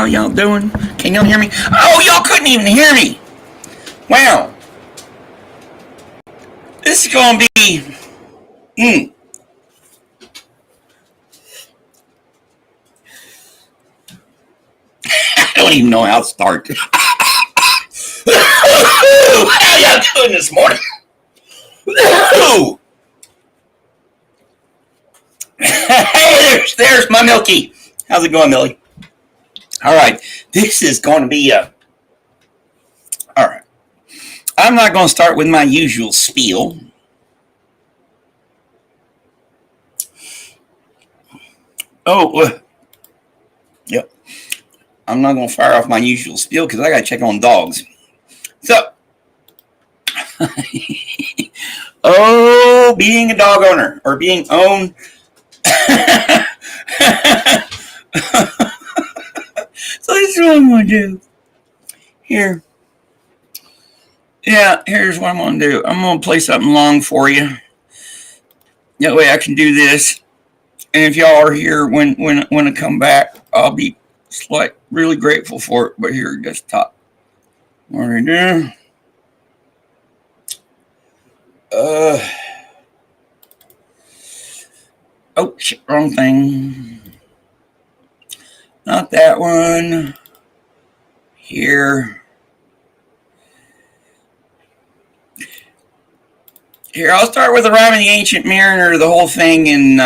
How y'all doing? Can y'all hear me? Oh, y'all couldn't even hear me. Wow. This is going to be... I don't even know how to start. How y'all doing this morning? Hey, there's my Milky. How's it going, Millie? All right. This is going to be a... All right. I'm not going to start with my usual spiel. Yep. I'm not going to fire off my usual spiel because I got to check on dogs. So, being a dog owner or being owned. So this is what I'm going to do. Here. Yeah, here's what I'm going to do. I'm going to play something long for you. That way I can do this. And if y'all are here when I come back, I'll be really grateful for it. But here, just top. What are we doing? Oh, shit, wrong thing. Not that one. Here. Here, I'll start with the Rhyme of the Ancient Mariner, the whole thing, and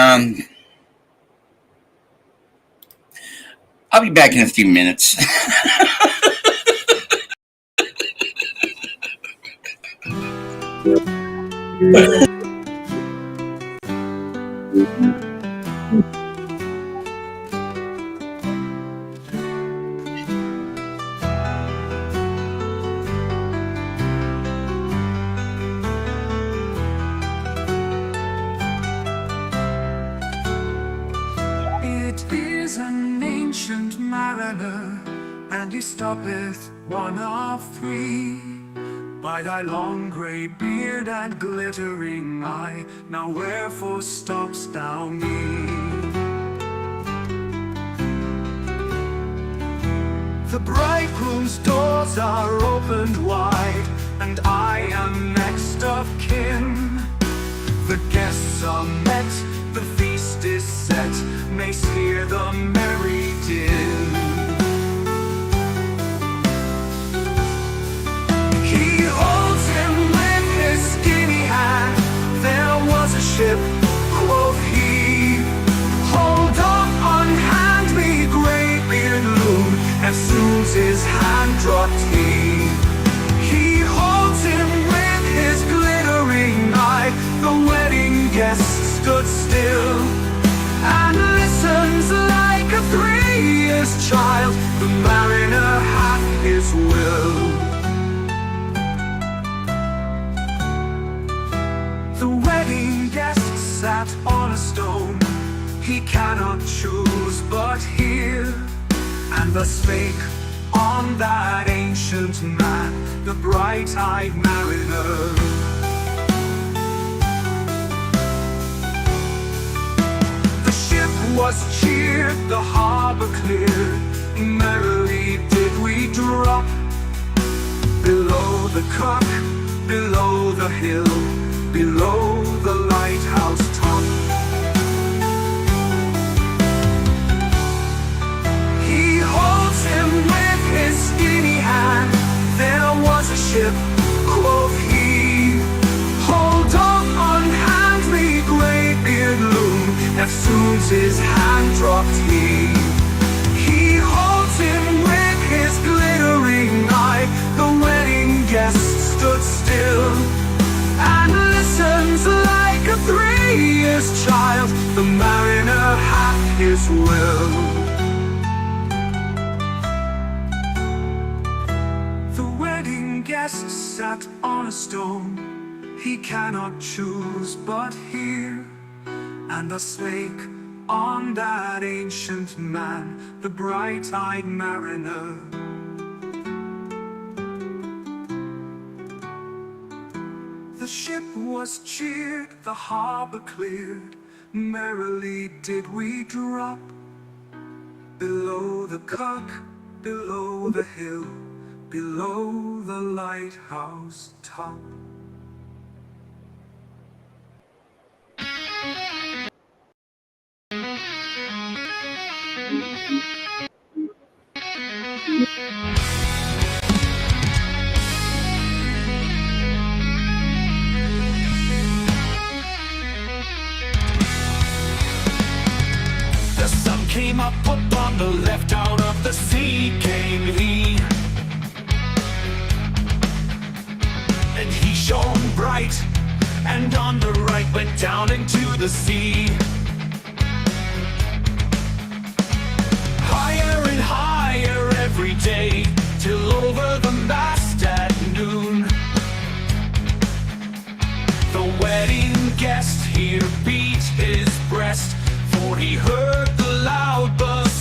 I'll be back in a few minutes. It is an ancient mariner, and he stoppeth one of three. By thy long grey beard and glittering eye, now wherefore stopp'st thou me? The bridegroom's doors are opened wide, and I am next of kin. The guests are met, the feast is set, mayst hear the merry din. He holds him with his skinny hand. There was a ship, quoth he. Hold up, unhand me, grey-beard loom. Eftsoons his hand dropped he. He holds him with his glittering eye. The wedding guest stood still and listens like a 3-year child. The mariner hath his will. The wedding guest sat on a stone. He cannot choose but hear, and thus spake on that ancient man, the bright-eyed mariner. The ship was cheered, the harbor cleared, merrily did we drop. Below the cock, below the hill, below the lighthouse top. He holds him with his skinny hand. There was a ship, quoth he. Hold up, unhand me, grey-beard loom. Eftsoons his hand dropped he. He holds him with his glittering eye. The wedding guest stood still and listens like a 3-year child. The mariner hath his will. The wedding guest sat on a stone. He cannot choose but hear, and thus spake on that ancient man, the bright-eyed mariner. The ship was cheered, the harbor cleared, merrily did we drop. Below the cock, below the hill, below the lighthouse top. The sun came up upon the left, out of the sea came he, and he shone bright, and on the right went down into the sea. Higher and higher every day, till over the mast at noon. The wedding guest here beat his breast, for he heard the loud bassoon.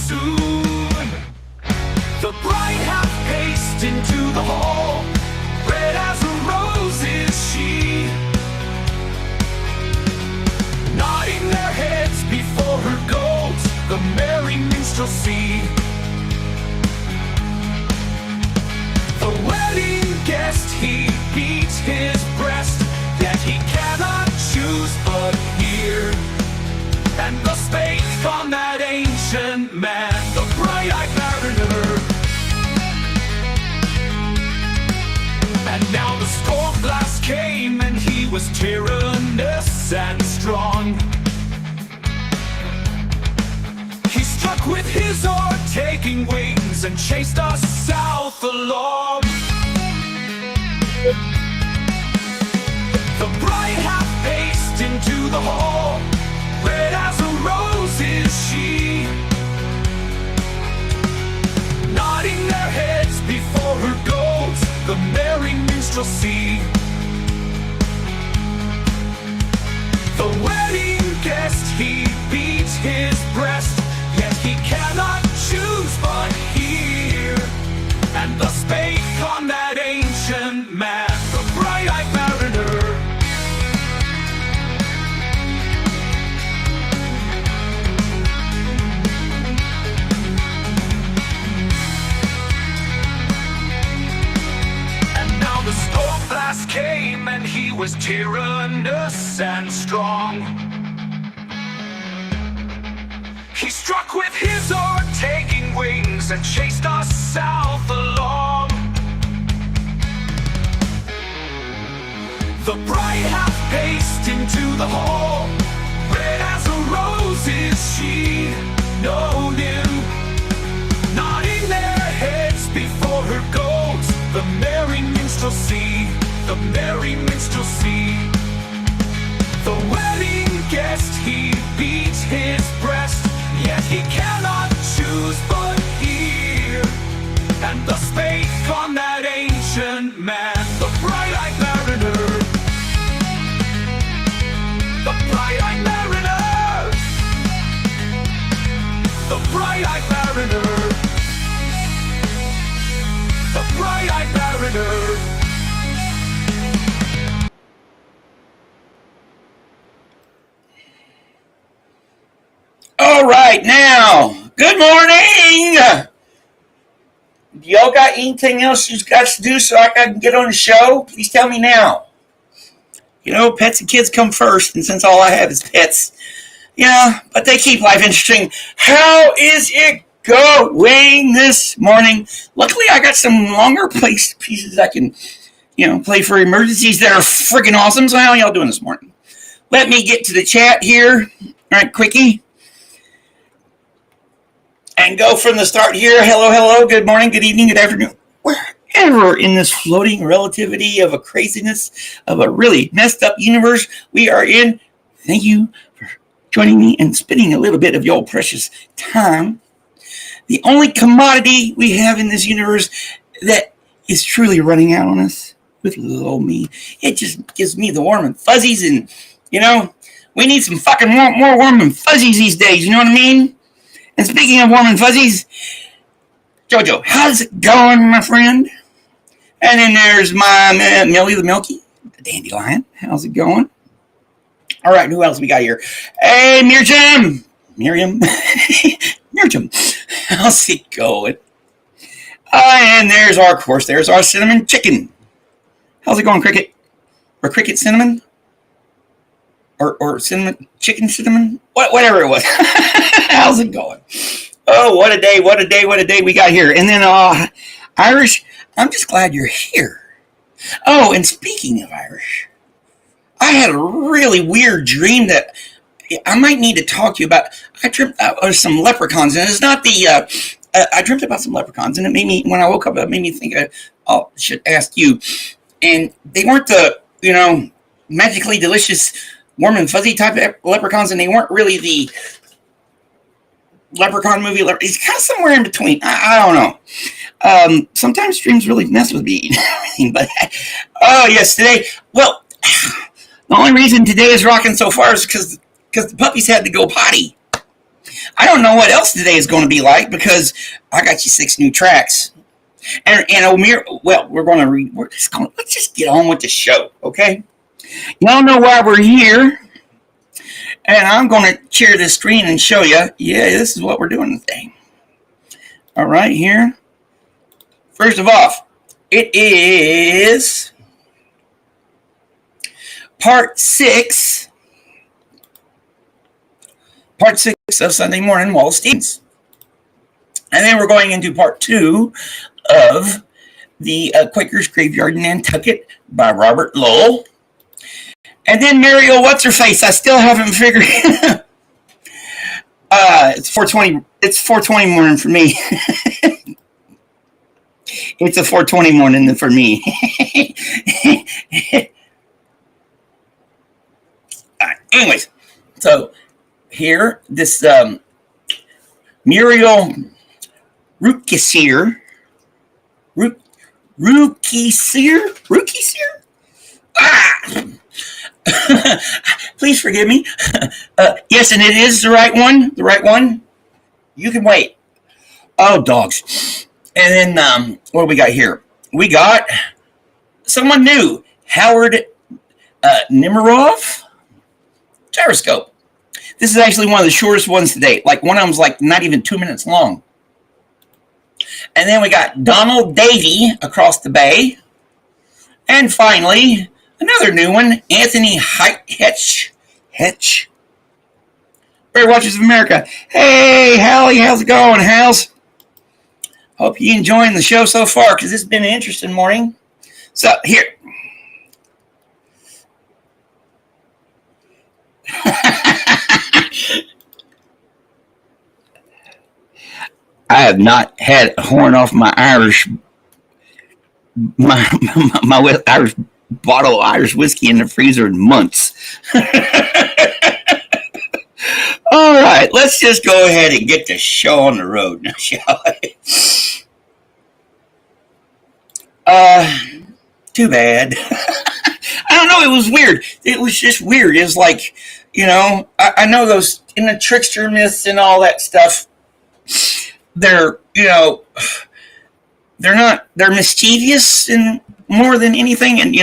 The bride hath paced into the hall, red as a rose is she, nodding their heads before her goes the merry minstrelsy. The wedding guest he beats his breast, yet he cannot choose but hear, and thus spake on that ancient man, the bright-eyed mariner. And now the storm blast came, and he was tyrannous and strong. He struck with his oar, taking wings, and chased us south along. The bride hath paced into the hall, red as a rose is she, nodding their heads before her goes the merry minstrelsy. The wedding guest he beats his breast, yet he cannot choose but hear, and thus spake on that ancient man, the bright-eyed mariner. The storm blast came, and he was tyrannous and strong. He struck with his oar, taking wings, and chased us south along. The bride hath paced into the hall, red as a rose is she, no new, nodding their heads before her goes the merry minstrelsy, the merry minstrelsy. The wedding guest he beats his breast, yet he cannot choose but hear, and thus spake on that ancient man, the bright-eyed mariner. The bright-eyed mariner. The bright-eyed mariner. The bright-eyed mariner. All right, now, good morning. Y'all got anything else you've got to do so I can get on the show? Please tell me now. You know, pets and kids come first, and since all I have is pets, yeah, but they keep life interesting. How is it going this morning? Luckily, I got some longer pieces I can, play for emergencies that are freaking awesome. So how are y'all doing this morning? Let me get to the chat here. All right, quickie. And go from the start here. Hello, good morning, good evening, good afternoon. Wherever in this floating relativity of a craziness of a really messed up universe we are in, thank you for joining me and spending a little bit of your precious time. The only commodity we have in this universe that is truly running out on us with little old me. It just gives me the warm and fuzzies, and, we need some fucking more warm and fuzzies these days, you know what I mean? And speaking of warm and fuzzies, Jojo, how's it going, my friend? And then there's my Millie the Milky, the dandelion. How's it going? All right, who else we got here? Hey, Miriam. How's it going? And there's our, of course, there's our cinnamon chicken. How's it going, Cricket? Or Cricket Cinnamon? Or cinnamon, chicken cinnamon? Whatever it was. How's it going? Oh, what a day, what a day, what a day we got here. And then, Irish, I'm just glad you're here. Oh, and speaking of Irish, I had a really weird dream that I might need to talk to you about. I dreamt about some leprechauns, and it's not the, I dreamt about some leprechauns, and it made me, when I woke up, it made me think I should ask you. And they weren't the, magically delicious, warm and fuzzy type of leprechauns, and they weren't really the leprechaun movie. It's kind of somewhere in between. I don't know. Sometimes dreams really mess with me and everything, but oh yes, today. Well, the only reason today is rocking so far is because the puppies had to go potty. I don't know what else today is going to be like because I got you 6 new tracks. And Omir, well, let's just get on with the show, okay? Y'all know why we're here. And I'm going to share this screen and show you, yeah, this is what we're doing today. All right, here. First of all, it is part 6 of Sunday Morning Wall Stevens. And then we're going into part 2 of the Quaker's Graveyard in Nantucket by Robert Lowell. And then Mariel, what's her face? I still haven't figured. It's 4:20. It's 4:20 morning for me. It's a 4:20 morning for me. Anyways, so here this Muriel Rukeyser. Rukeyser. Ah. Please forgive me. Yes, and it is the right one. The right one. You can wait. Oh, dogs. And then what do we got here? We got someone new. Howard Nimirov. Gyroscope. This is actually one of the shortest ones to date. Like one of them's like not even 2 minutes long. And then we got Donald Davey across the bay. And finally, another new one, Anthony Hetch. Bird Watchers of America. Hey, Hallie, how's it going, Hals? Hope you're enjoying the show so far, because it's been an interesting morning. So, here. I have not had a horn off my Irish, my Irish bottle of Irish whiskey in the freezer in months. All right, let's just go ahead and get the show on the road now, shall we? Too bad. I don't know, it was weird. It was just weird. It was like, I know those in the trickster myths and all that stuff, they're mischievous and more than anything. And,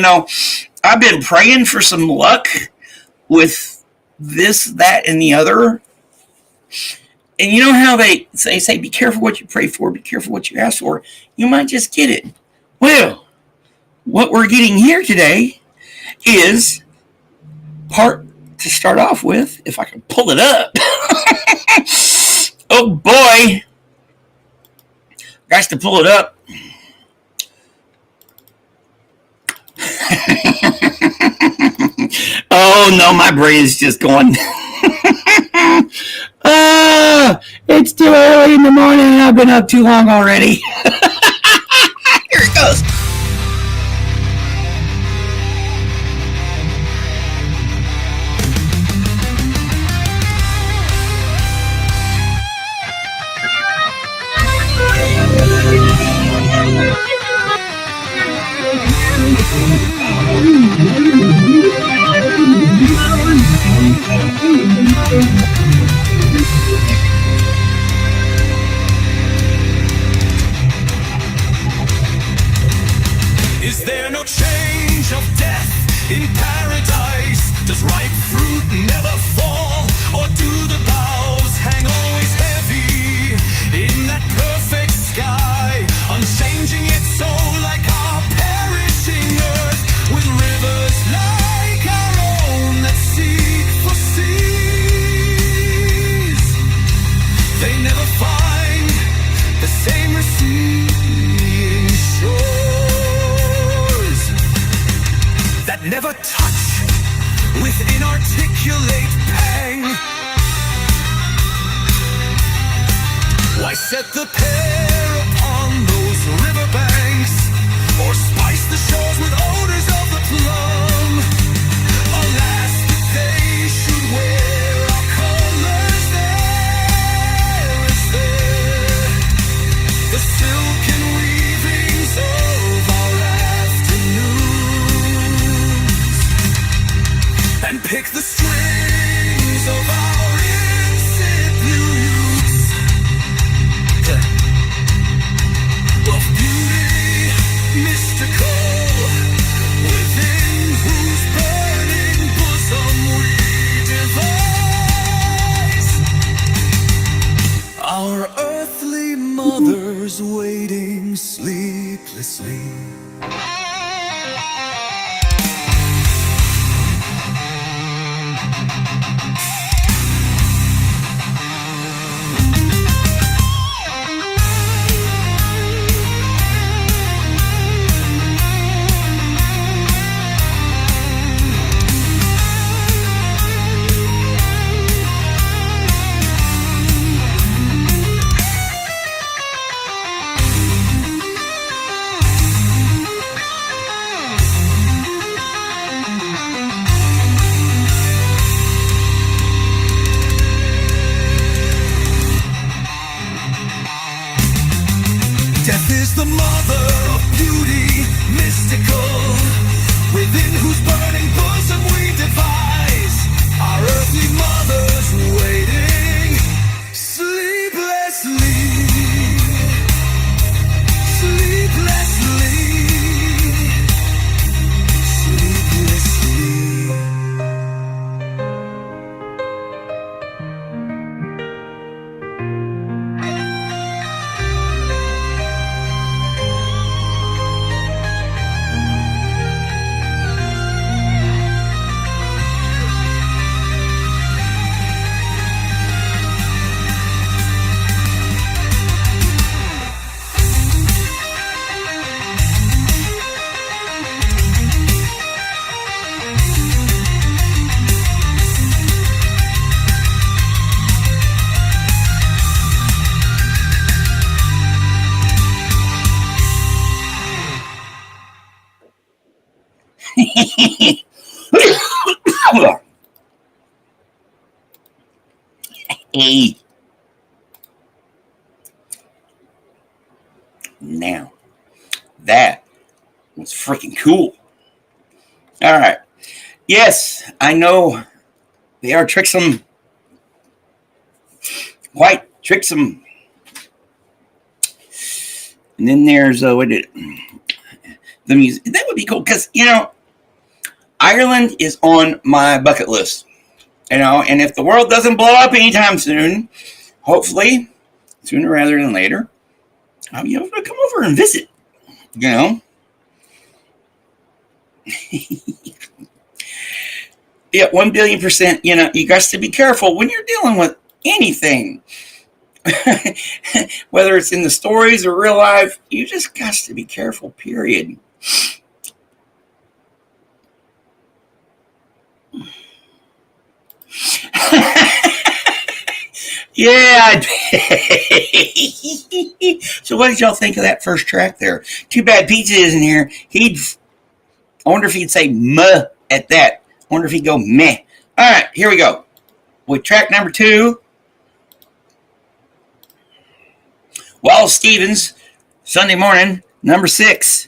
I've been praying for some luck with this, that, and the other. And you know how they say, be careful what you pray for, be careful what you ask for. You might just get it. Well, what we're getting here today is part to start off with, if I can pull it up. Oh boy. Guys, to pull it up. Oh no, my brain is just going. It's too early in the morning and I've been up too long already. Here it goes. Is there no change of death in paradise? Does ripe fruit never fall? Or do the boughs hang always heavy in that perfect sky? Unshakable with inarticulate pang. Why set the pair upon those riverbanks, or spice the shores with odors of the plum? Alas, that they should wear our colors. There is there the silken weavings of our afternoons, and pick the strings of our incipient of beauty mystical, within whose burning bosom we devise our earthly mothers waiting sleeplessly. Death is the mother of beauty mystical, within whose burning bosom we devise our earthly mothers waiting sleeplessly, sleeplessly, sleeplessly. Hey. Now, that was freaking cool. All right. Yes, I know they are tricksome. Quite tricksome. And then there's the music. That would be cool because, Ireland is on my bucket list. And if the world doesn't blow up anytime soon, hopefully, sooner rather than later, I'll be able to come over and visit. Yeah, 1,000,000,000%. You got to be careful when you're dealing with anything, whether it's in the stories or real life. You just got to be careful. Period. Yeah. So what did y'all think of that first track there? Too bad Pizza isn't here. I wonder if he'd say "muh" at that. I wonder if he'd go meh. All right, here we go. With track number 2, Wallace Stevens, Sunday Morning, number 6.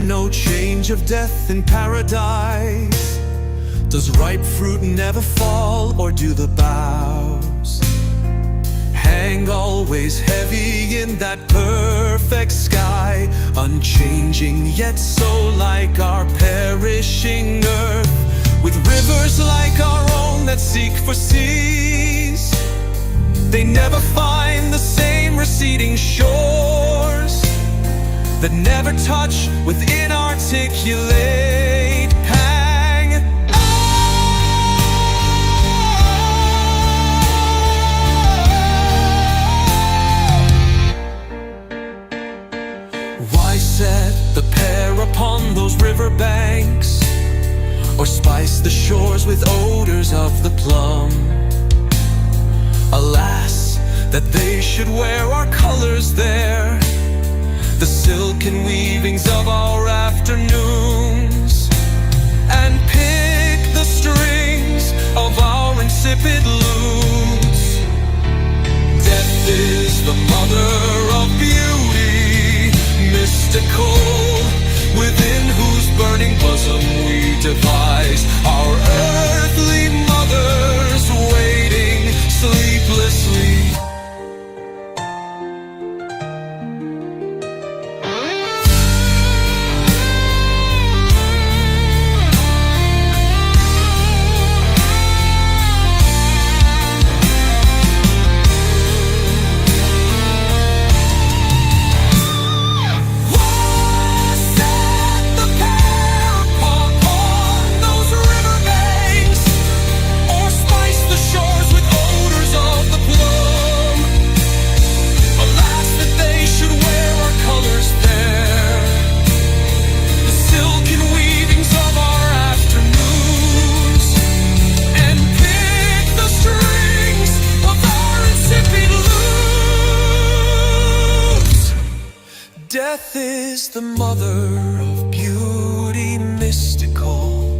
No change of death in paradise? Does ripe fruit never fall, or do the boughs hang always heavy in that perfect sky, unchanging yet so like our perishing earth, with rivers like our own that seek for seas? They never find the same receding shores. that never touch with inarticulate pang. Why set the pair upon those riverbanks, or spice the shores with odors of the plum? Alas, that they should wear our colors there, the silken weavings of our afternoons, and pick the strings of our insipid lutes. Death is the mother of beauty, mystical, within whose burning bosom we devise our earthly mothers waiting sleeplessly. Death is the mother of beauty mystical,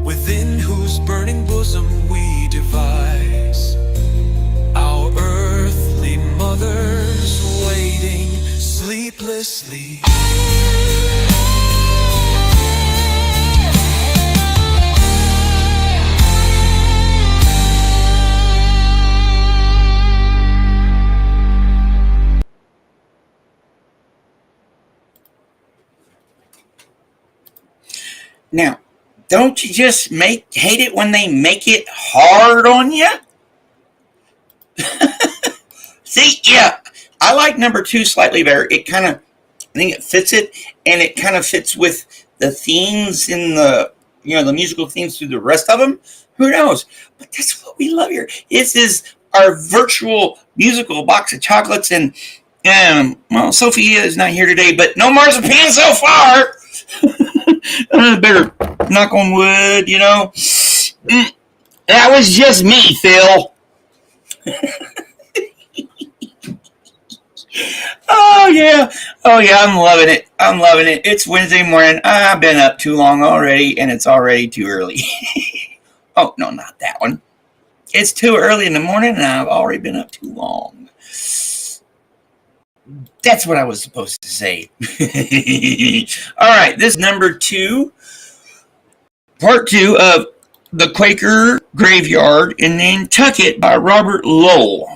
within whose burning bosom we devise our earthly mothers waiting sleeplessly. Now, don't you just hate it when they make it hard on you? See, yeah, I like number 2 slightly better. It kind of, I think it fits it, and it kind of fits with the themes in the, the musical themes through the rest of them. Who knows? But that's what we love here. This is our virtual musical box of chocolates, and well, Sophia is not here today, but no marzipan so far. Better knock on wood, That was just me, Phil. Oh yeah, I'm loving it. It's Wednesday morning. I've been up too long already, and it's already too early. Oh, no, not that one. It's too early in the morning, and I've already been up too long. That's what I was supposed to say. All right, this is number 2, part 2 of The Quaker Graveyard in Nantucket by Robert Lowell.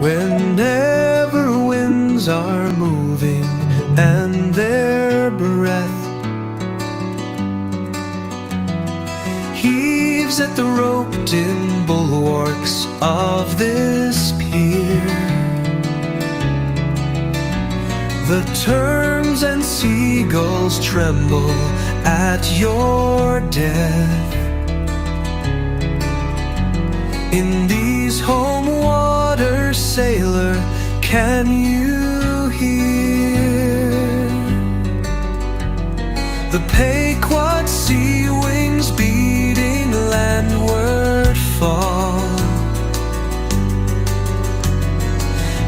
Whenever winds are moving and their breath heaves at the roped-in bulwarks of this pier, the terns and seagulls tremble at your death. In these home waters, sailor, can you hear the Pequot sea wings beating landward fall,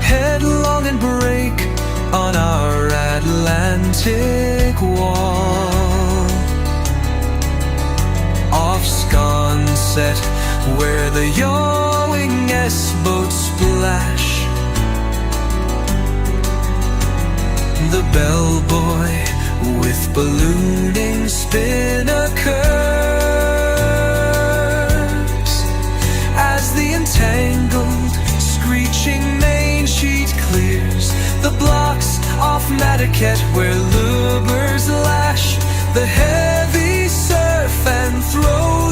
headlong and break on our Atlantic wall? Off Sconset, where the yawing S-boats splash, the bellboy with ballooning spinnakers, as the entangled, screeching main sheet clears the blocks off Madaket, where lubers lash the heavy surf and throw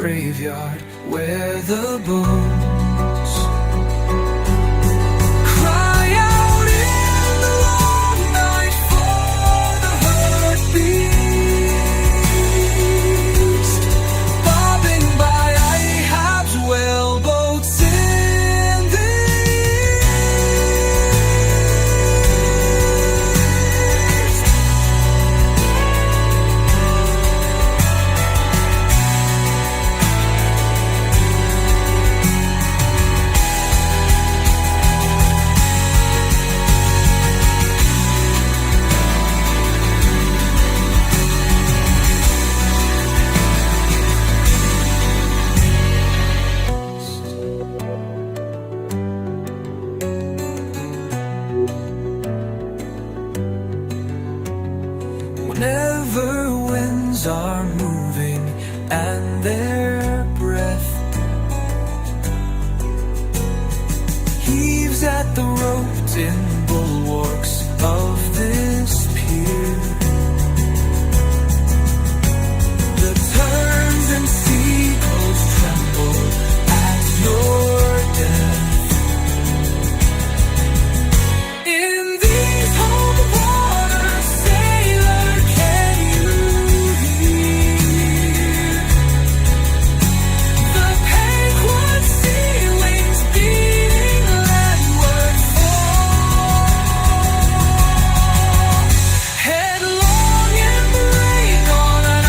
graveyard where the bones cry out in the long night for the hurt beast, bobbing by Ahab's whaleboats in the east. Whenever winds are moving and their breath heaves at the roped in bulwarks of this pier, the turns and seagulls tremble at your death. In these home waters, sailor, can you hear the Pequod sea wings beating landward fall, headlong and break on an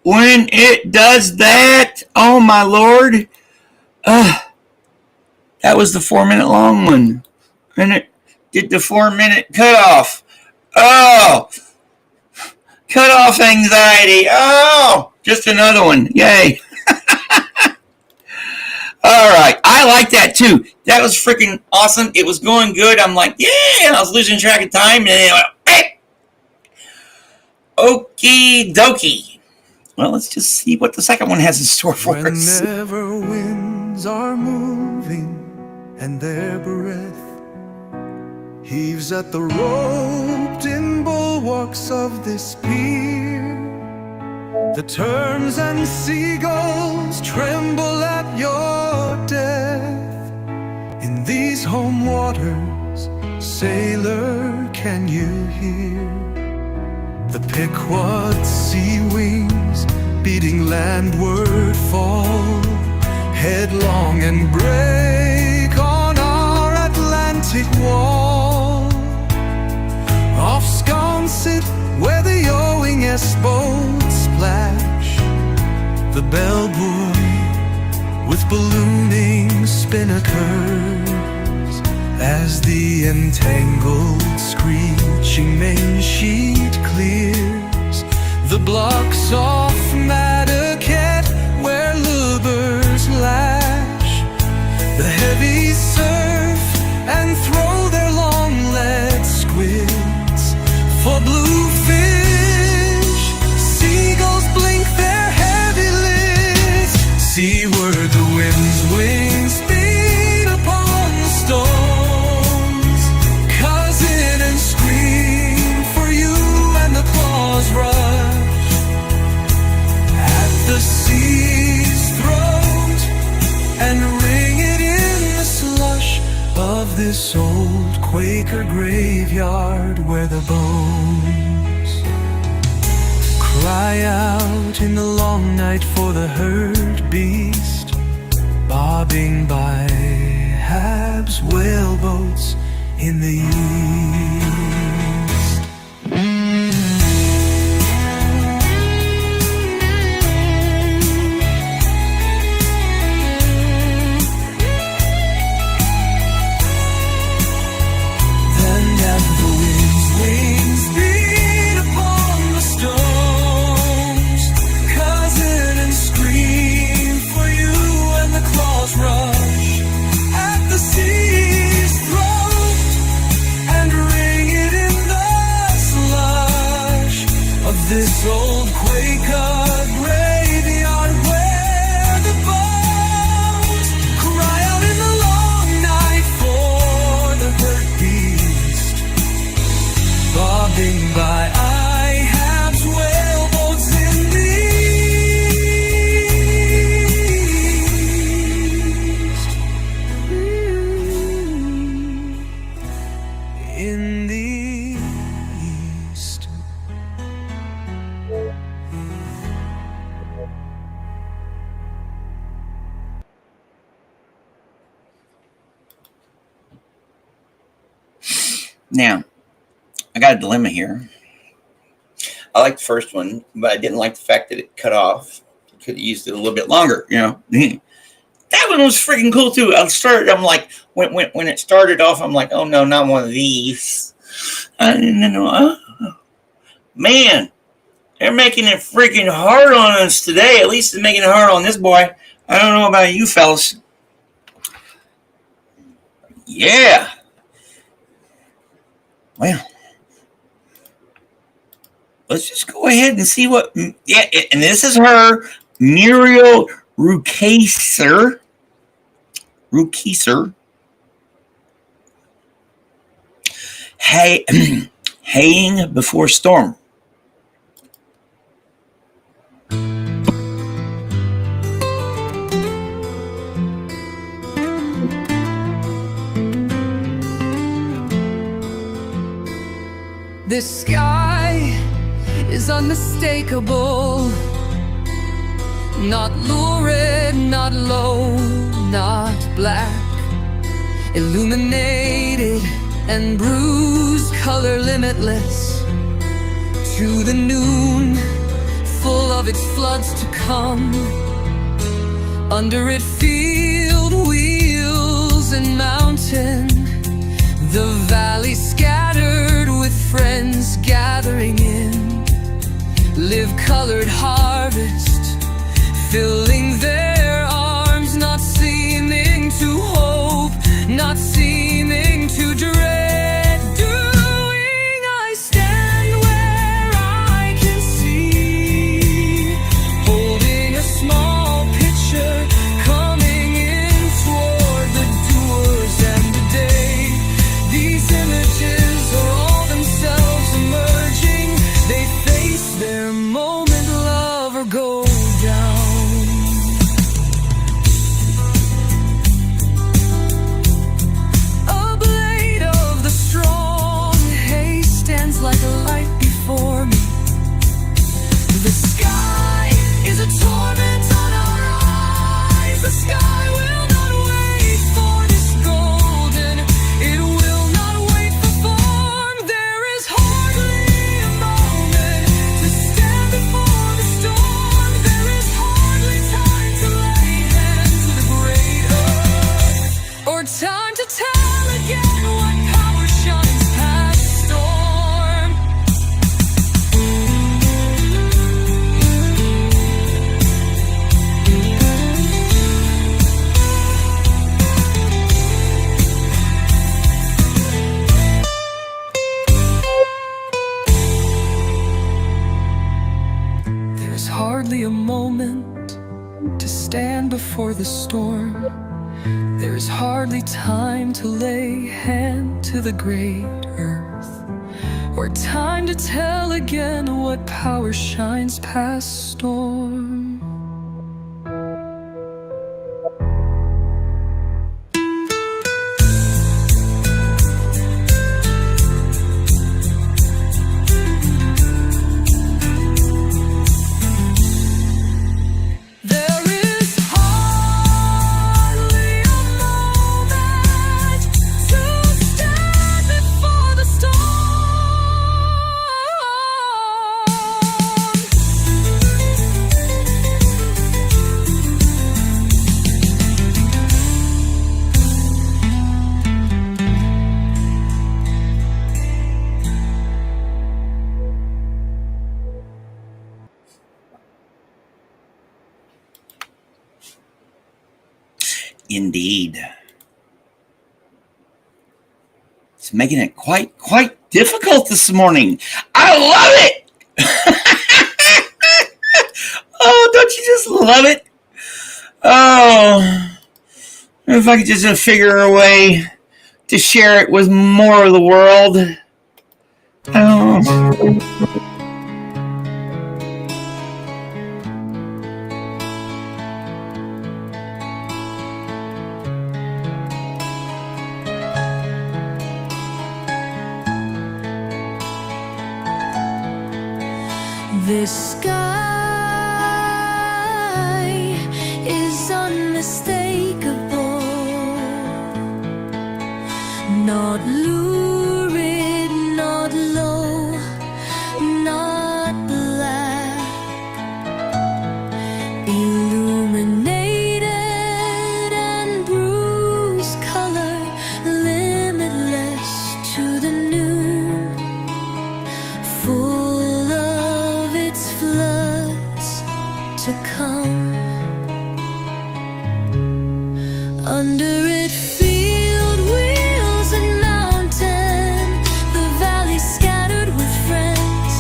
When it does that, oh my Lord, that was the 4-minute long one. And it did the 4-minute cutoff. Oh, cutoff anxiety. Oh, just another one. Yay. All right. I like that too. That was freaking awesome. It was going good. I'm like, yeah, I was losing track of time. And then it went, hey. Okie dokie. Well, let's just see what the second one has in store for us. Whenever winds are moving and their breath heaves at the roped-in bulwarks of this pier, the terns and seagulls tremble at your death. In these home waters, sailor, can you hear the Pequod sea wings beating landward fall, headlong and break on our Atlantic wall? Off Sconset, where the Owing-S boats splash, the bellbuoy with ballooning spinnakers, as the entangled screeching main sheet clears, the blocks off Madaket where lubers lash the heavy surf and throw their long-legged squids for bluefish. Seagulls blink their heavy lids. Seaward the wind's wings beat upon the stones, cousin and scream for you, and the claws rush at the sea's throat and ring it in the slush of this old Quaker graveyard where the bones cry out in the long night for the herd beast, bobbing by Hab's whaleboats in the east. Rush at the sea's throat and living by. I have 12 volts in the east. In the east. Now, I got a dilemma here. I like the first one, but I didn't like the fact that it cut off. Could have used it a little bit longer, you know. That one was freaking cool too. I'm like, when it started off, I'm like, oh no, not one of these. I didn't know. Man, they're making it freaking hard on us today. At least they're making it hard on this boy. I don't know about you fellas. Yeah. Well, let's just go ahead and see what. Yeah, and this is her, Muriel Rukeyser. Hey, haying before storm. The sky is unmistakable. Not lurid, not low, not black. Illuminated and bruised, color limitless. To the noon, full of its floods to come. Under it field, wheels and mountain. The valley scattered with friends gathering in. Live colored harvest, filling their arms, not seeming to hope, not seeming to dread. Doing, I stand where I can see, holding a small picture, coming in toward the doers and today. These images are all themselves emerging. They face their moment, love or go down. A blade of the strong hay stands like a light before me. The sky is a torment on our eyes. The sky will not wait for this golden. It will not wait for form. There is hardly a moment to stand before the storm. There is hardly time to lay hands to the great earth, or time to tell again what power shines past storm. There's hardly a moment to stand before the storm. There's hardly time to lay hand to the great earth, or time to tell again what power shines past storm. There is hardly a moment to stand before the storm. Indeed. It's making it quite difficult this morning. I love it. Oh, don't you just love it? Oh, if I could just figure a way to share it with more of the world. Oh. This sky is unmistakable, not lurid, not low, not black, illuminated and bruised color, limitless to the noon, full of its floods to come. Under it, field wheels and mountain, the valley scattered with friends,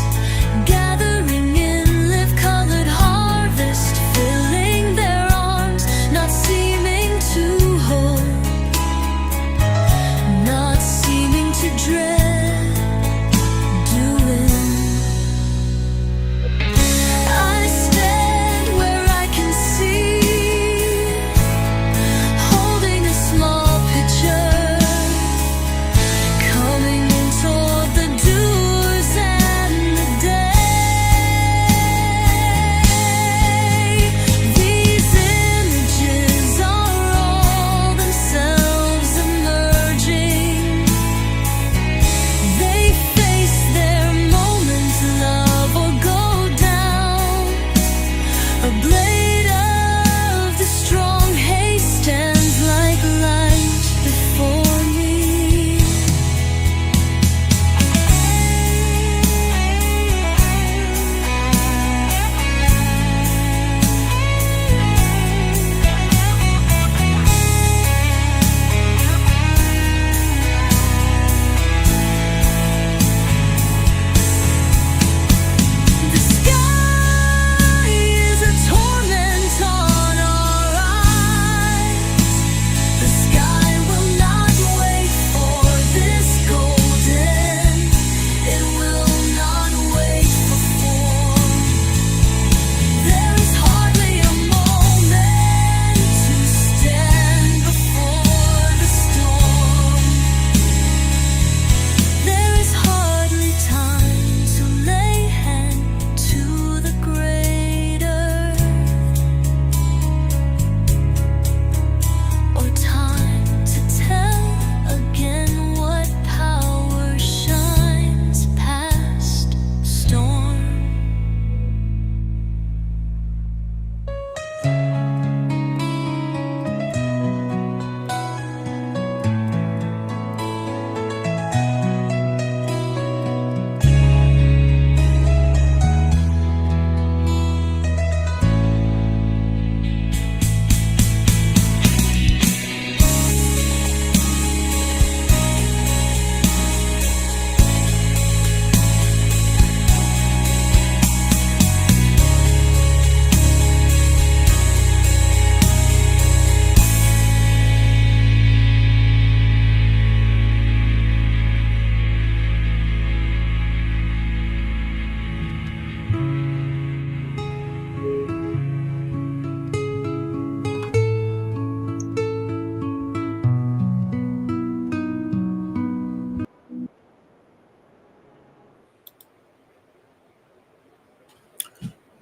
gathering in live-colored harvest, filling their arms, not seeming to hold, not seeming to dread doing. I stand where I can see, holding a small picture, coming toward the doers and the day. These images are all themselves emerging. They face their moment, love or go down. A blade of the strong haze stands like light before me. The sky is a torment on our eyes. The sky will not wait for this golden. It will not wait for form. There is hardly a moment to stand before the storm. There is hardly time to lay hand to the greater, or time to tell again what power shines past storm.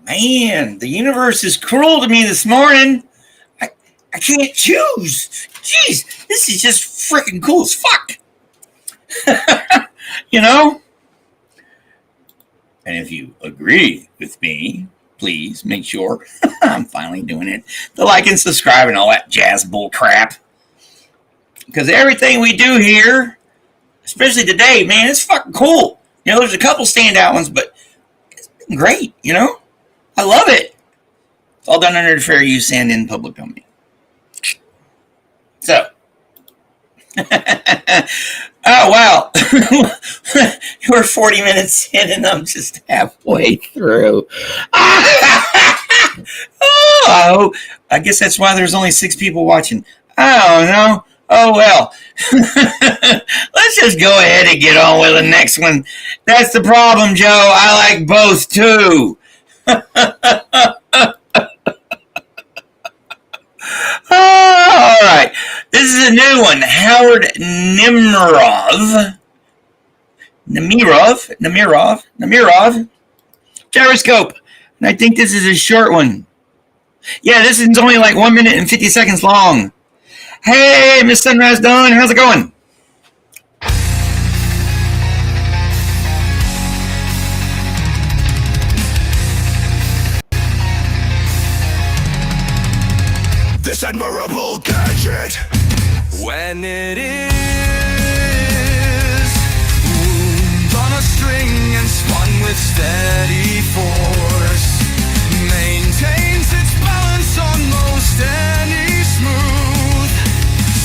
Man, the universe is cruel to me this morning. I can't choose. Jeez, this is just freaking cool as fuck. You know? And if you agree with me, please make sure I'm finally doing it. The like and subscribe and all that jazz bull crap. Because everything we do here, especially today, man, it's fucking cool. You know, there's a couple standout ones, but it's been great, you know? I love it. It's all done under fair use and in public domain. So, oh wow, we're 40 minutes in and I'm just halfway through. Oh, I guess that's why there's only 6 people watching. I don't know. Oh well. Let's just go ahead and get on with the next one. That's the problem, Joe. I like both too. All right. This is a new one. Howard Namirov. Gyroscope. And I think this is a short one. Yeah, this is only like 1 minute and 50 seconds long. Hey, Miss Sunrise Dawn, how's it going? This admirable gadget, when it is wound on a string and spun with steady force, maintains its balance on most any smooth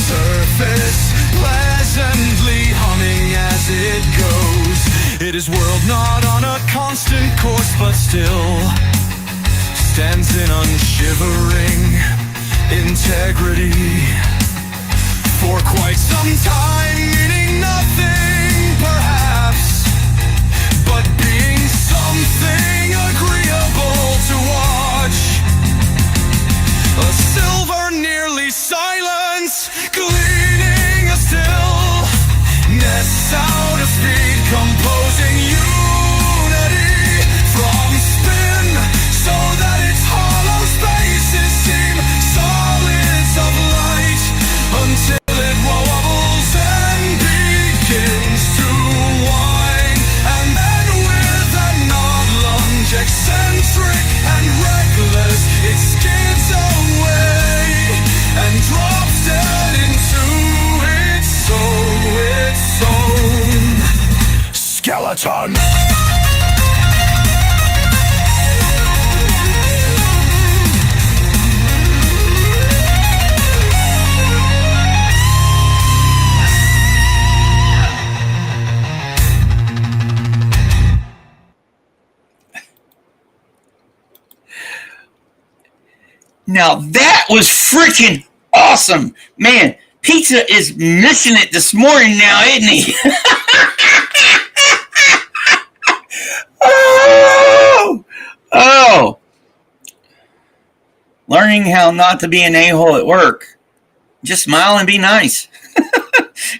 surface, pleasantly humming as it goes. It is whirled not on a constant course, but still stands in unshivering integrity for quite some time, meaning nothing perhaps, but being something agreeable to watch. A silver nearly silence, gleaming a still, nests out of speed, composing unity from spin, so that its hollow spaces seem solids of light, until it wobbles and begins to whine, and then with a nod lunge, eccentric and reckless, it skids away and drops dead into its own skeleton. Now that was freaking awesome. Man, Pizza is missing it this morning now, isn't he? Oh. Learning how not to be an a-hole at work. Just smile and be nice.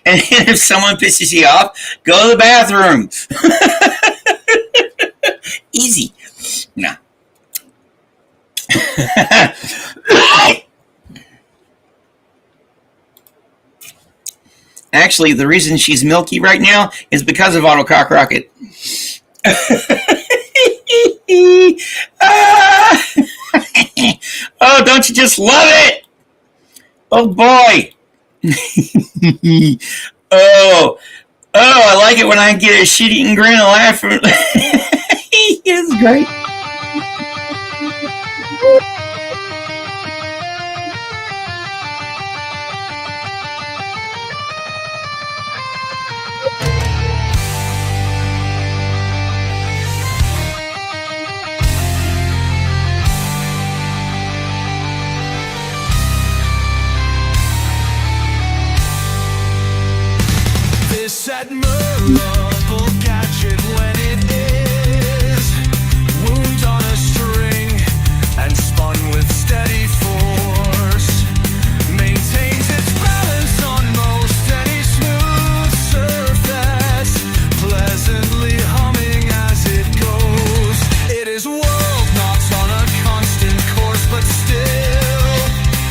And if someone pisses you off, go to the bathroom. Easy. No. Actually, the reason she's milky right now is because of Auto Cock Rocket. Oh, don't you just love it? Oh, boy. Oh, I like it when I get a shit-eating grin and laugh. It's great. This admirable gadget, when it is wound on a string and spun with steady force, maintains its balance on most any smooth surface, pleasantly humming as it goes. It is whirled not on a constant course, but still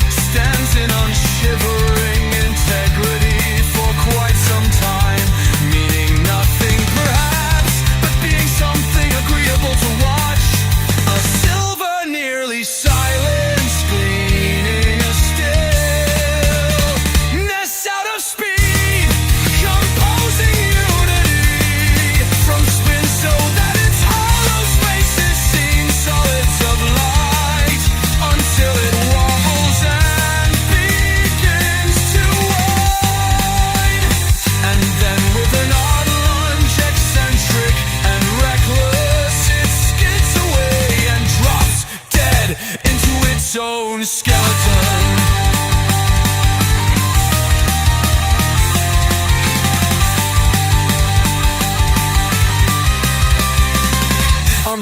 stands in unshivering integrity for quite some time, meaning nothing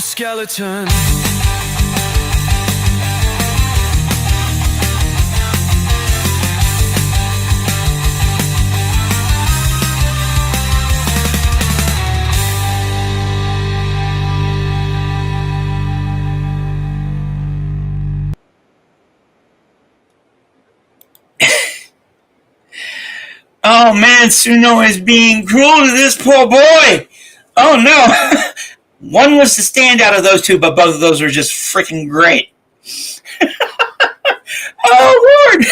skeleton. Oh man, Suno is being cruel to this poor boy. Oh no. One was the standout of those two, but both of those are just freaking great. Oh Lord.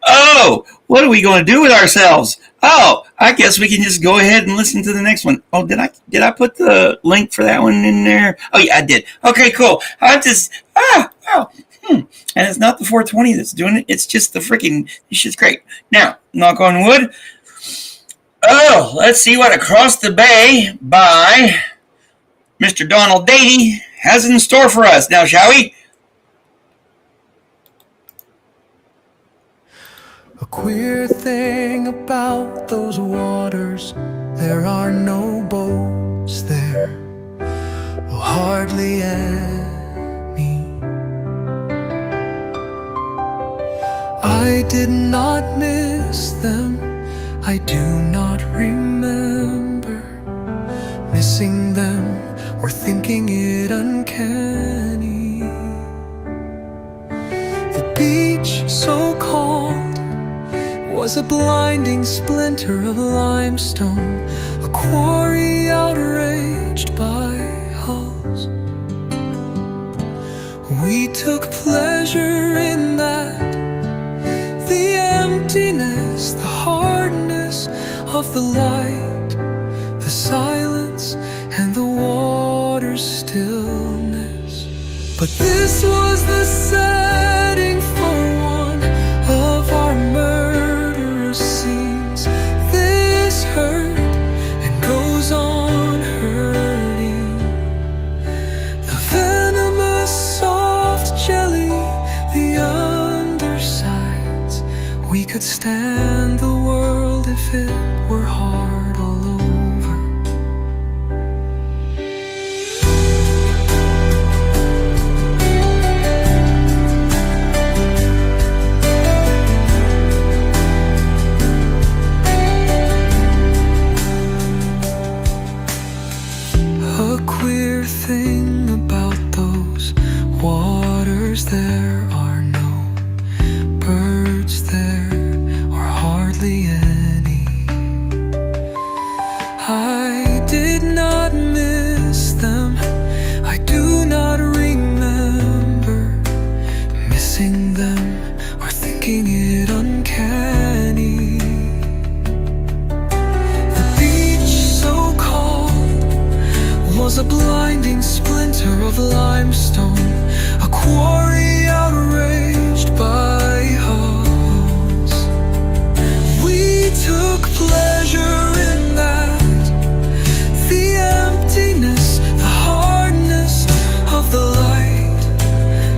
Oh, what are we going to do with ourselves? Oh, I guess we can just go ahead and listen to the next one. Oh, did I put the link for that one in there? Oh yeah, I did. Okay, cool. I'm just And it's not the 420 that's doing it. It's just the freaking, this shit's great. Now, knock on wood. Oh, let's see what Across the Bay by Mr. Donald Beatty has in store for us. Now, shall we? A queer thing about those waters, there are no boats there, oh, hardly any. I did not miss them, I do not remember missing them or thinking it uncanny. The beach so cold was a blinding splinter of limestone, a quarry outraged by hulls. We took pleasure in that, the emptiness, the hardness of the light, the silence and the water's stillness. But this was the setting for one of our murderous scenes. This hurt and goes on hurting. The venomous soft jelly, the undersides. We could stand the world if it were hard all over. A queer thing about those waters, there are no birds there, or hardly any. I did not miss them, I do not remember missing them or thinking it uncanny. The beach so cold was a blinding splinter of limestone, a quarry outraged by hulls. We took pleasure in that, the emptiness, the hardness of the light,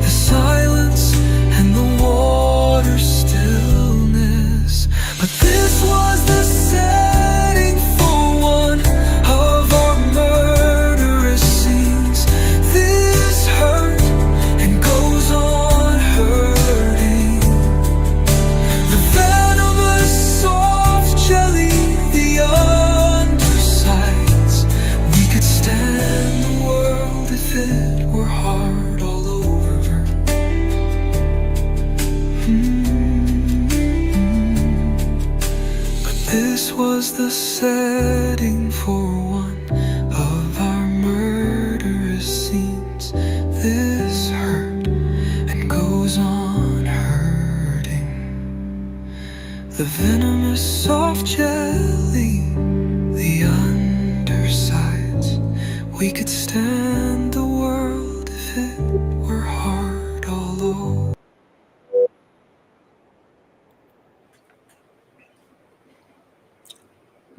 the silence and the water's stillness. But this was the setting for one of our murderous scenes. This hurt and goes on hurting. The venomous soft jelly, the undersides. We could stand the world if it were hard all over. But this was the setting for one of our murderous scenes. This hurt and goes on hurting. The venomous soft jelly, the undersides. We could stand the world if it were hard all over.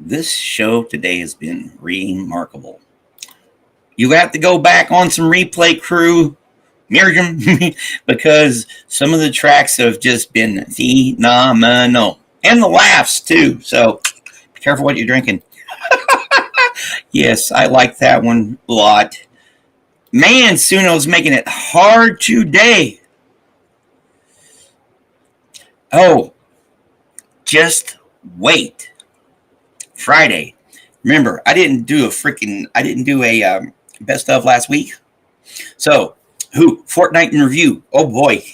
This show today has been remarkable. You have to go back on some replay, crew, Miriam, because some of the tracks have just been phenomenal. And the laughs, too. So be careful what you're drinking. Yes, I like that one a lot. Man, Suno's making it hard today. Oh, just wait. Friday. Remember, I didn't do a best of last week. So, Fortnite in review. Oh boy.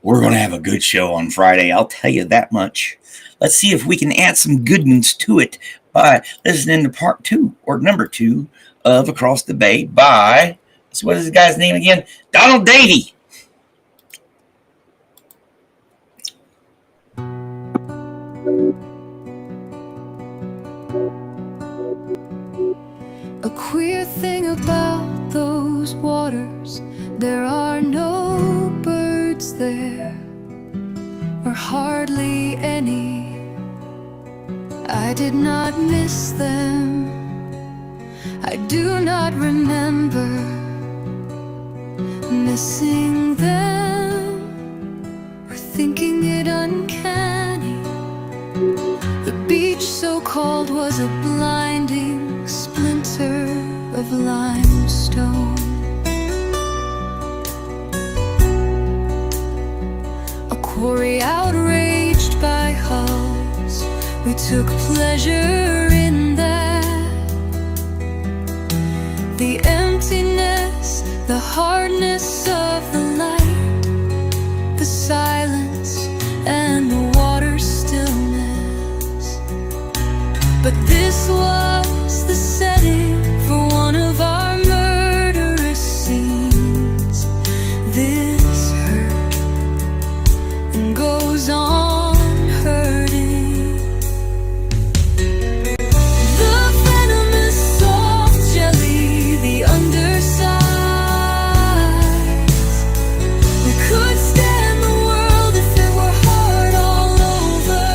We're going to have a good show on Friday. I'll tell you that much. Let's see if we can add some good ones to it by listening to part 2 or number 2 of Across the Bay by, so what is the guy's name again? Donald Davey. A queer thing about those waters, there are no birds there, or hardly any. I did not miss them. I do not remember missing them, or thinking it uncanny. The beach so cold was a blinding splinter of limestone. A quarry outraged by hulls, we took pleasure in that. The emptiness, the hardness of the light, the silence and the water stillness. But this was the setting for one of our murderous scenes. This hurt and goes on hurting. The venomous soft jelly, the undersides. We could stand the world if it were hard all over.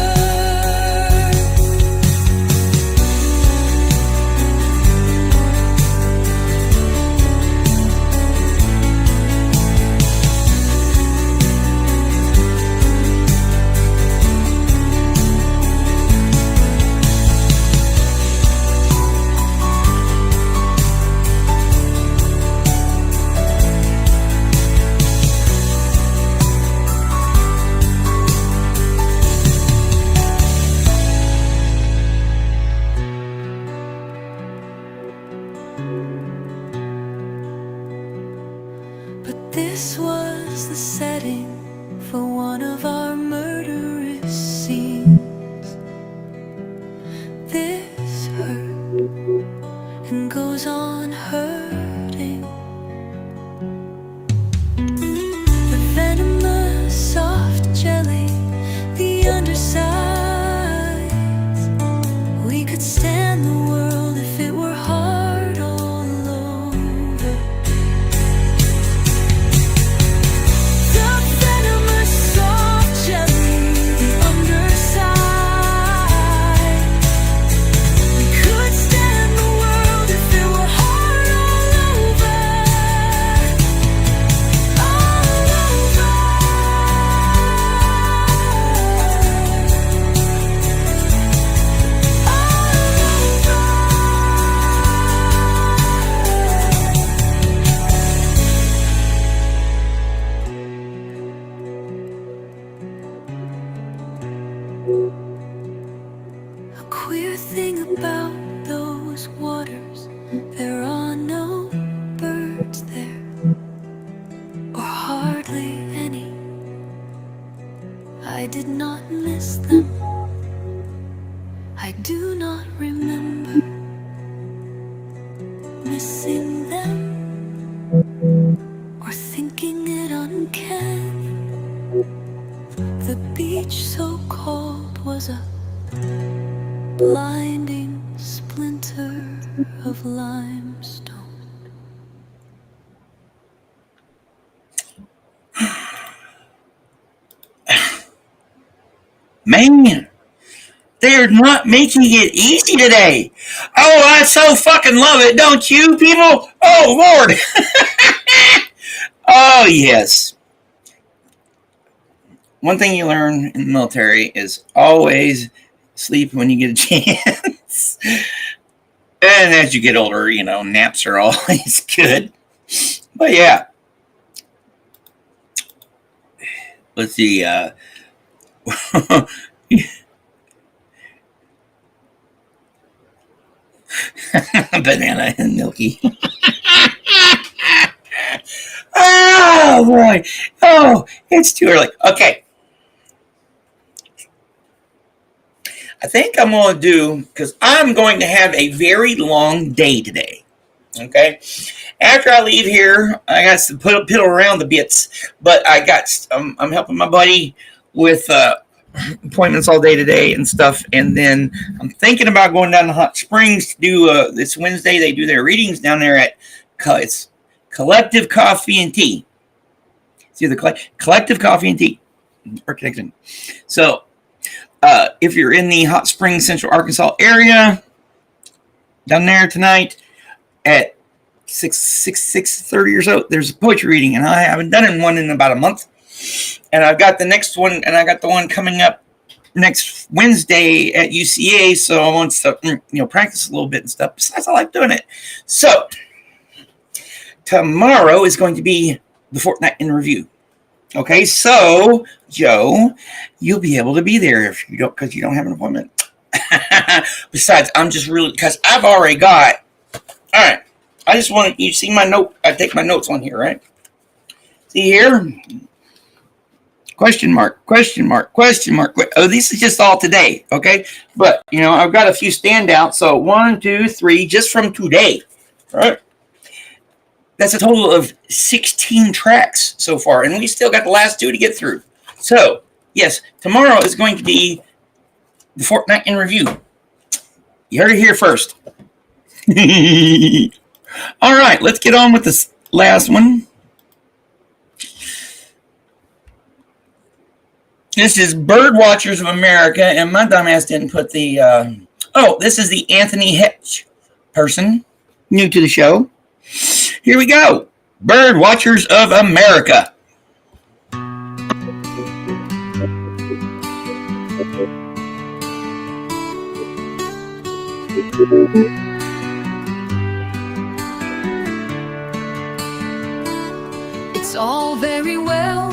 But this was the setting for one of our murderous scenes. This hurt and goes on hurting. The venomous soft jelly, the undersides. We could stand the world if it were hard all over. The venomous soft jelly, the underside. We could stand the world if it were hard all over. All over. A queer thing about those waters, there are no birds there, or hardly any. I did not miss them. I do not remember missing them, or thinking it uncanny. The beach so cold was a blinding splinter of limestone. Man, they're not making it easy today. Oh, I so fucking love it, don't you, people? Oh, Lord. Oh, yes. One thing you learn in the military is always sleep when you get a chance. And as you get older, naps are always good. But yeah. Let's see. Banana and Milky. Oh, boy. Oh, it's too early. Okay. I think I'm going to do, because I'm going to have a very long day today. Okay. After I leave here, I got to piddle around the bits, but I'm helping my buddy with appointments all day today and stuff. And then I'm thinking about going down to Hot Springs to do this Wednesday. They do their readings down there at it's Collective Coffee and Tea. See the Collective Coffee and Tea. So if you're in the Hot Springs, Central Arkansas area, down there tonight at 6:30 or so, there's a poetry reading, and I haven't done one in about a month. And I've got the next one, and I got the one coming up next Wednesday at UCA. So I want to, practice a little bit and stuff. Besides, I like doing it. So tomorrow is going to be the fortnight in review. Okay, so Joe, you'll be able to be there if you don't, because you don't have an appointment. Besides, I'm just really, because I've already got. All right, I just want you to see my note. I take my notes on here, right? See here. Question mark, question mark, question mark. Oh, this is just all today, okay? But, I've got a few standouts. So 1, 2, 3, just from today, all right? That's a total of 16 tracks so far, and we still got the last 2 to get through. So, yes, tomorrow is going to be the fortnight in review. You heard it here first. All right, let's get on with this last one. This is Bird Watchers of America, and my dumbass didn't put the... this is the Anthony Hetch person, new to the show. Here we go. Bird Watchers of America. It's all very well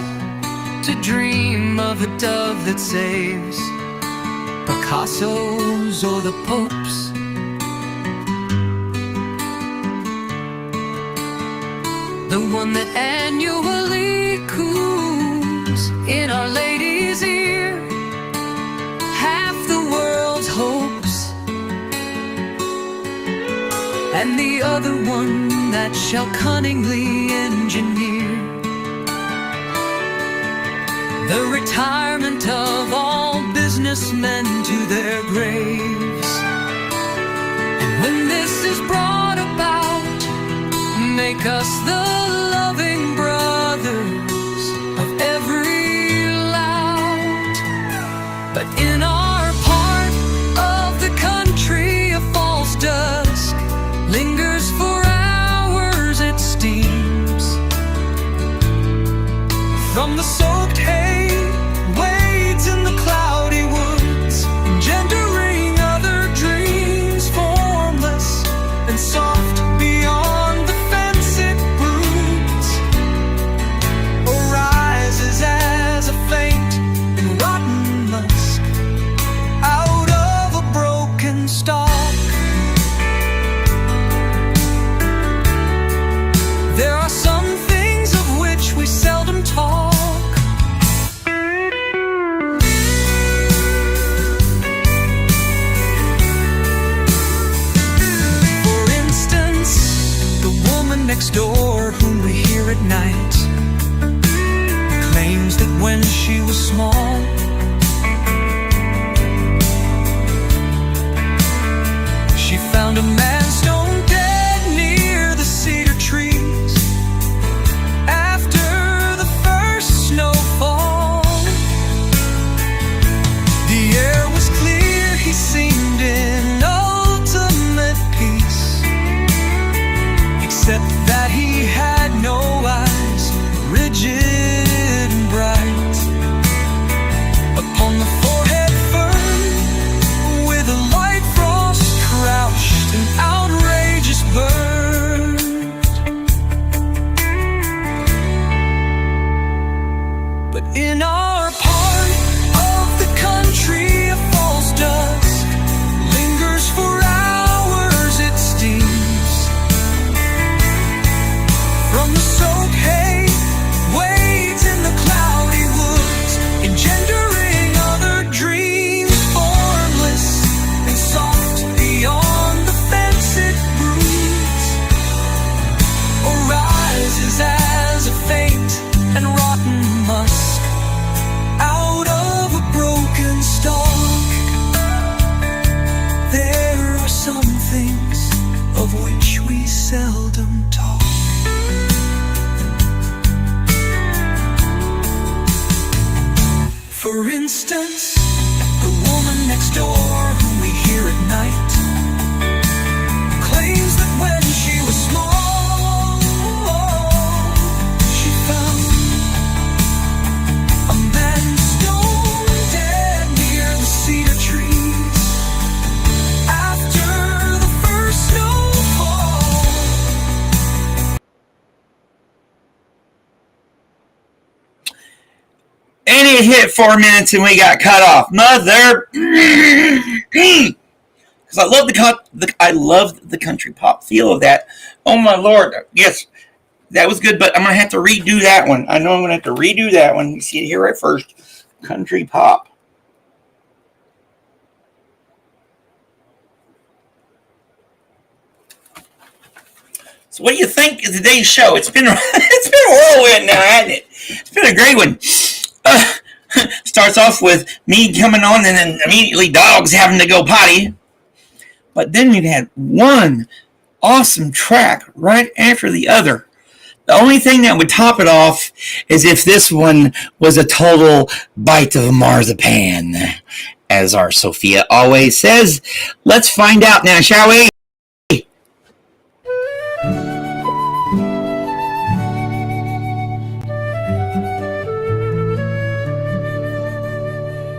to dream of a dove that saves Picasso's or the Pope's. The one that annually coos in Our Lady's ear half the world's hopes, and the other one that shall cunningly engineer the retirement of all businessmen to their graves. And when this is brought about, make us the loving brothers of every lout. But in our part of the country, a false dusk lingers for hours, it steams. From the soaked hay wades in the cloudy woods, engendering other dreams, formless and soft beyond the fence it broods, arises as a faint and rotten musk out of a broken stalk. There are some things of which we seldom talk. Next door, whom we hear at night, claims that when she was small, she found a man stone dead near the cedar trees after the first snowfall. The air was clear, he seemed in ultimate peace, except that he had no eyes, rigid and bright. And it hit 4 minutes and we got cut off. Mother. Because I loved the country pop feel of that. Oh my Lord. Yes, that was good, but I'm going to have to redo that one. I know I'm going to have to redo that one. You see it here right first. Country pop. So what do you think of today's show? It's been a whirlwind now, hasn't it? It's been a great one. Starts off with me coming on and then immediately dogs having to go potty. But then we've had one awesome track right after the other. The only thing that would top it off is if this one was a total bite of marzipan. As our Sophia always says, let's find out now, shall we?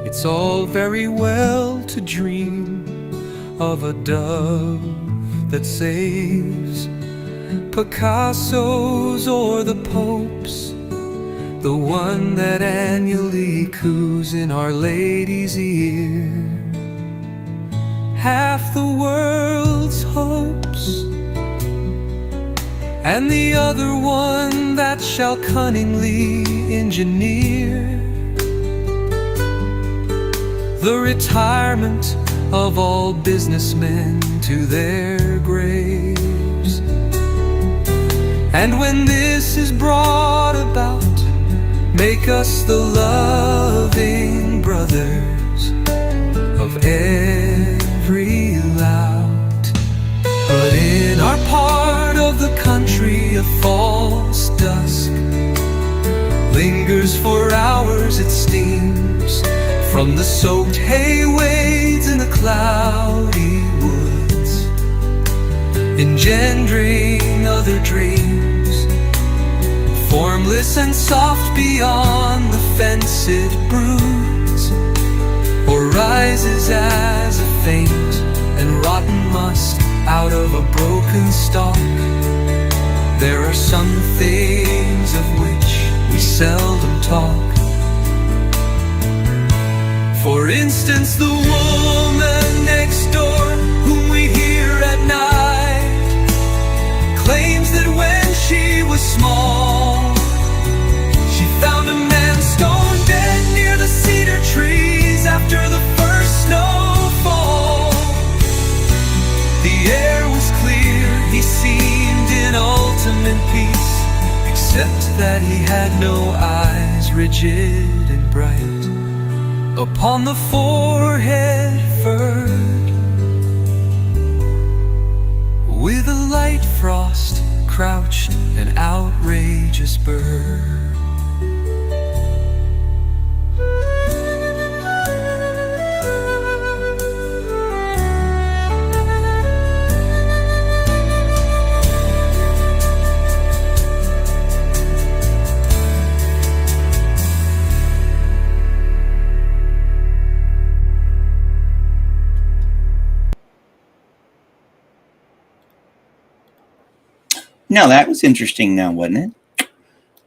It's all very well to dream of a dove that saves Picasso's or the Pope's, the one that annually coos in Our Lady's ear. Half the world's hopes, and the other one that shall cunningly engineer the retirement of all businessmen to their graves. And when this is brought about, make us the loving brothers of every lout. But in our part of the country, a false dusk lingers for hours, it steams from the soaked hay wades in the cloudy woods, engendering other dreams, formless and soft beyond the fence it broods, or rises as a faint and rotten musk out of a broken stalk. There are some things of which we seldom talk. For instance, the woman next door whom we hear at night claims that when she was small, she found a man stone dead near the cedar trees after the first snowfall. The air was clear, he seemed in ultimate peace, except that he had no eyes, rigid and bright. Upon the forehead furred with a light frost crouched an outrageous bird. Now that was interesting now, wasn't it?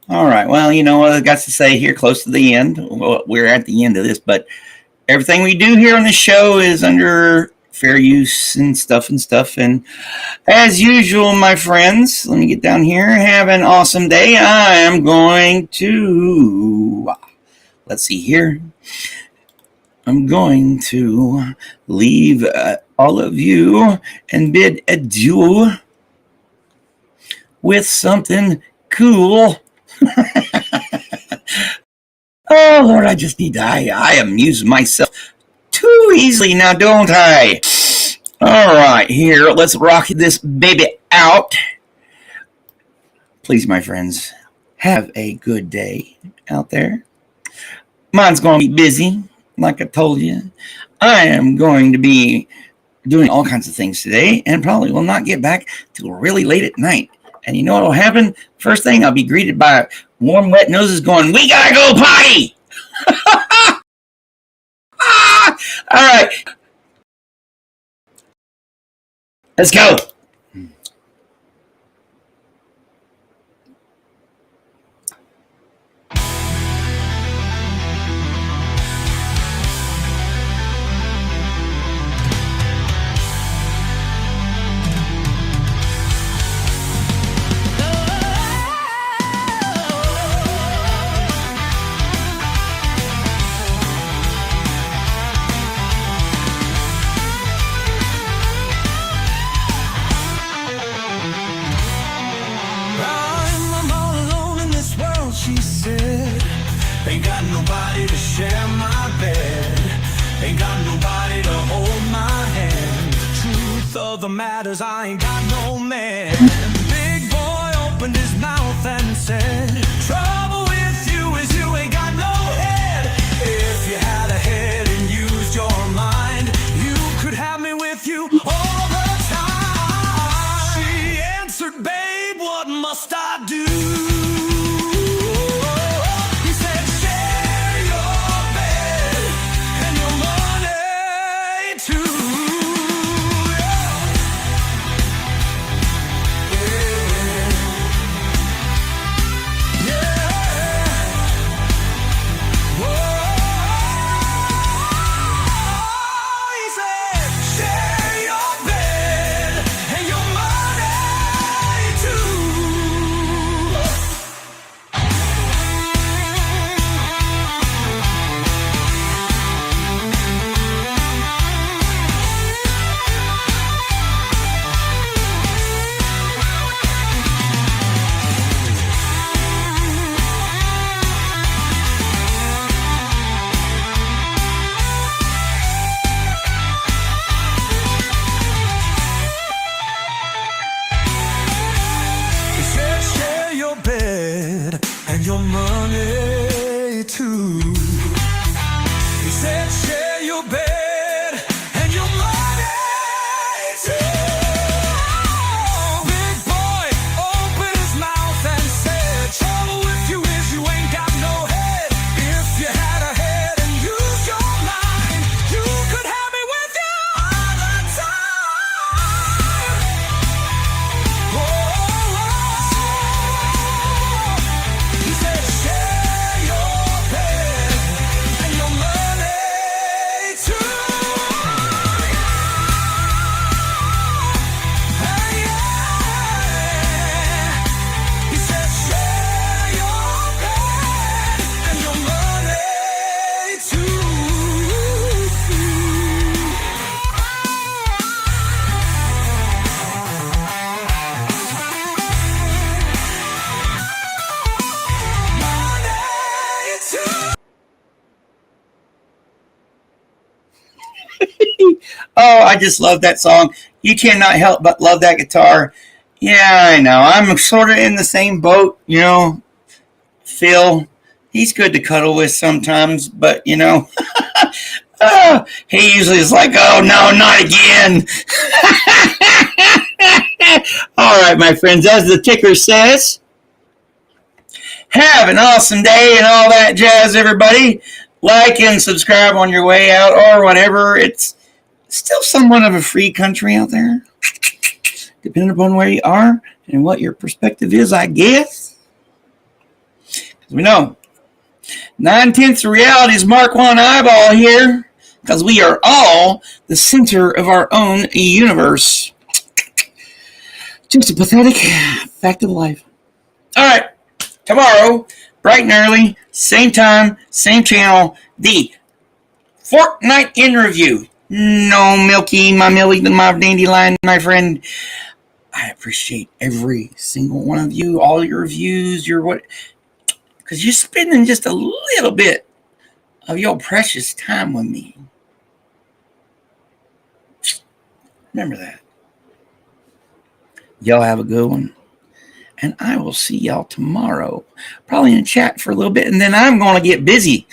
All right. Well, you know what I got to say here close to the end. Well, we're at the end of this, but everything we do here on the show is under fair use and stuff. And as usual, my friends, let me get down here. Have an awesome day. I am going to, let's see here. I'm going to leave all of you and bid adieu with something cool. Oh, Lord, I just need to, I amuse myself too easily now, don't I? All right, here, let's rock this baby out. Please, my friends, have a good day out there. Mine's going to be busy, like I told you. I am going to be doing all kinds of things today and probably will not get back till really late at night. And you know what will happen? First thing, I'll be greeted by warm, wet noses going, "We gotta go potty!" All right. Let's go. the matters, I ain't got no man. Big boy opened his mouth and said, trouble with you is you ain't got no head. If you had a head and used your mind, you could have me with you all the time. She answered, babe, what must I do? He said, share your bed and your money too. And your money too. He said, share your bed and your money too. Big boy opened his mouth and said, trouble with you is you ain't got no head. If you had a head and used your mind, you could have me with you all the time. He said, share your bed and your money too. Hey, yeah. He said, share your bed and your money too. Oh, I just love that song. You cannot help but love that guitar. Yeah, I know. I'm sort of in the same boat, you know. Phil, he's good to cuddle with sometimes, but, you know, he usually is like, oh, no, not again. All right, my friends, as the ticker says, have an awesome day and all that jazz, everybody. Like and subscribe on your way out or whatever. It's still somewhat of a free country out there, depending upon where you are and what your perspective is, I guess. Because we know 9/10 of reality is Mark 1 eyeball here, because we are all the center of our own universe. Just a pathetic fact of life. All right, tomorrow, bright and early, same time, same channel, the Fortnite in Review. No, Milky, my Millie, my dandelion, my friend. I appreciate every single one of you, all your reviews, your what, because you're spending just a little bit of your precious time with me. Remember that. Y'all have a good one. And I will see y'all tomorrow. Probably in chat for a little bit, and then I'm going to get busy.